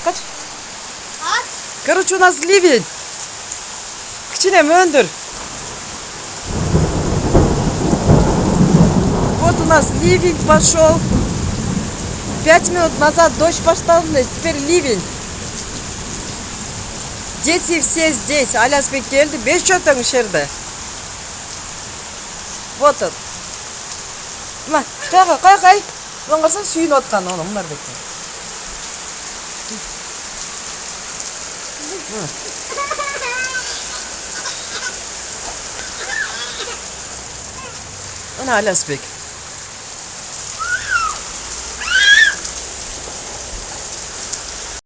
Kaç. Aç. Короче, у нас ливень. Кичине мөндір. Вот у нас ливень пошел. 5 минут назад дождь пошел, теперь ливень. Дети все здесь. Алясбек келді. 5 чотың ішерді. Вот он. Мына, қай. Бұған қарасаң сүйініп отқан оны, мұнар бекте. Ana Alasbek.